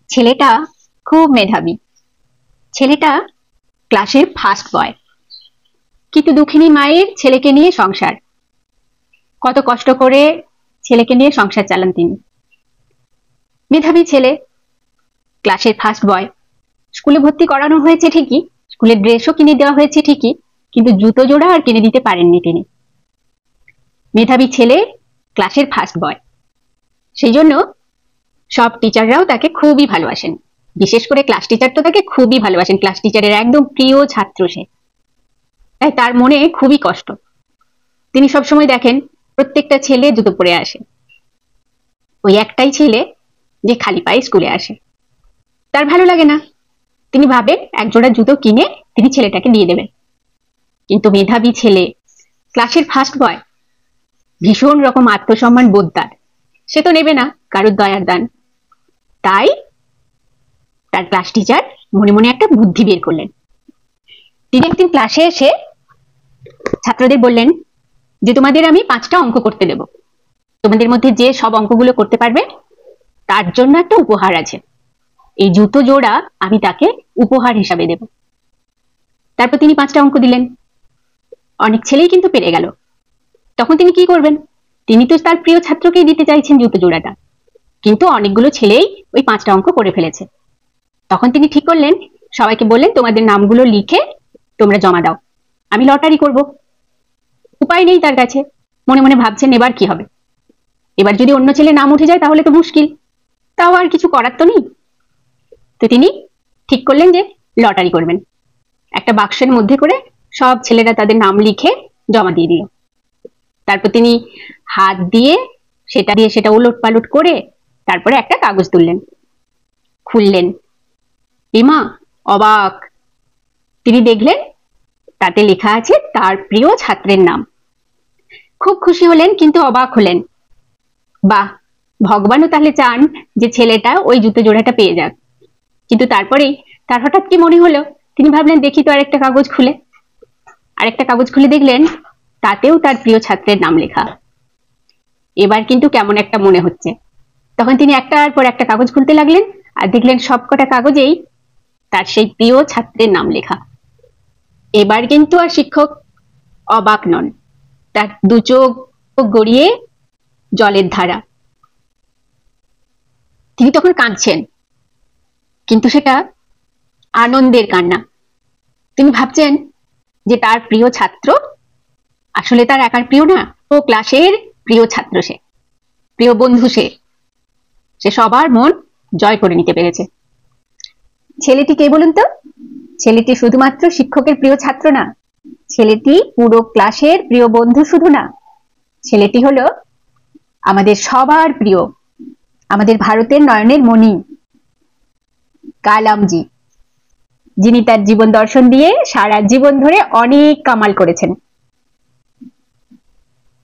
ছেলেটা খুব মেধাবী। ছেলেটা ক্লাসের ফার্স্ট বয়, কিন্তু দুঃখিনী মায়ের ছেলেকে নিয়ে সংসার। কত কষ্ট করে ছেলেকে নিয়ে সংসার চালান তিনি। মেধাবী ছেলে, ক্লাসের ফার্স্ট বয়, স্কুলে ভর্তি করানো হয়েছে ঠিকই, স্কুলের ড্রেসও কিনে দেওয়া হয়েছে ঠিকই, কিন্তু জুতো জোড়া আর কিনে দিতে পারেননি তিনি। মেধাবী ছেলে, ক্লাসের ফার্স্ট বয়, সেই জন্য সব টিচাররাও তাকে খুবই ভালোবাসেন। বিশেষ করে ক্লাস টিচার তো তাকে খুবই ভালোবাসেন, ক্লাস টিচারের একদম প্রিয় ছাত্র সে। তাই তার মনে খুবই কষ্ট। তিনি সবসময় দেখেন প্রত্যেকটা ছেলে জুতো পরে আসে, ওই একটাই ছেলে যে খালি পায়ে স্কুলে আসে। তার ভালো লাগে না, তিনি ভাবেন একজোড়া জুতো কিনে তিনি ছেলেটাকে দিয়ে দেবেন। কিন্তু মেধাবী ছেলে, ক্লাসের ফার্স্ট বয়, ভীষণ রকম আত্মসম্মান বোধদার, সে তো নেবে না কারোর দয়ার দান। তাই তার ক্লাস টিচার মনে মনে একটা বুদ্ধি বের করলেন। তিনি একদিন ক্লাসে এসে ছাত্রদের বললেন যে তোমাদের আমি 5টা অঙ্ক করতে দেব, তোমাদের মধ্যে যে সব অঙ্কগুলো করতে পারবে তার জন্য একটা উপহার আছে, এই জুতো জোড়া আমি তাকে উপহার হিসাবে দেব। তারপর তিনি 5টা অঙ্ক দিলেন। অনেক ছেলেই কিন্তু পেরে গেল। তখন তিনি কি করবেন? তিনি তো তার প্রিয় ছাত্রকেই দিতে চাইছেন জুতো জোড়াটা, কিন্তু অনেকগুলো ছেলেই ওই 5টা অঙ্ক করে ফেলেছে। তখন তিনি ঠিক করলেন, সবাইকে বললেন তোমাদের নামগুলো লিখে তোমরা জমা দাও, আমি লটারি করব। উপায় নেই তার কাছে, মনে মনে ভাবছেন এবার কি হবে, এবার যদি অন্য ছেলে নাম উঠে যায় তাহলে তো মুশকিল, তাও আর কিছু করার তো নেই। তো তিনি ঠিক করলেন যে লটারি করবেন। একটা বাক্সের মধ্যে করে সব ছেলেরা তাদের নাম লিখে জমা দিয়ে দিল। তারপর তিনি হাত দিয়ে সেটা উলট পালট করে তারপরে একটা কাগজ তুললেন, খুললেন। এমা অবাক, তিনি দেখলেন তাতে লেখা আছে তার প্রিয় ছাত্রের নাম। খুব খুশি হলেন, কিন্তু অবাক হলেন, বাহ, ভগবানও তাহলে চান যে ছেলেটা ওই জুতো জোড়াটা পেয়ে যাক। কিন্তু তারপরেই তার হঠাৎ কি মনে হলো, তিনি ভাবলেন দেখি তো আরেকটা কাগজ খুলে দেখলেন তাতেও তার প্রিয় ছাত্রের নাম লেখা। এবার কিন্তু কেমন একটা মনে হচ্ছে। তখন তিনি একটার পর একটা কাগজ খুলতে লাগলেন, আর দেখলেন সবকটা কাগজেই তার সেই প্রিয় ছাত্রের নাম লেখা। এবার কিন্তু আর শিক্ষক অবাক নন, তার দু চোখ গড়িয়ে জলের ধারা। তিনি তখন কাঁদছেন, কিন্তু সেটা আনন্দের কান্না। তিনি ভাবছেন যে তার প্রিয় ছাত্র আসলে তার একার প্রিয় না, ও ক্লাসের প্রিয় ছাত্র, সে প্রিয় বন্ধু, সে সবার মন জয় করে নিতে পেরেছে। ছেলেটি কে বলুন তো? ছেলেটি শুধুমাত্র শিক্ষকের প্রিয় ছাত্র না, ছেলেটি পুরো ক্লাসের প্রিয় বন্ধু শুধু না, ছেলেটি হলো আমাদের সবার প্রিয়, আমাদের ভারতের নয়নের মণি কালামজি, যিনি তার জীবন দর্শন দিয়ে সারা জীবন ধরে অনেক কামাল করেছেন।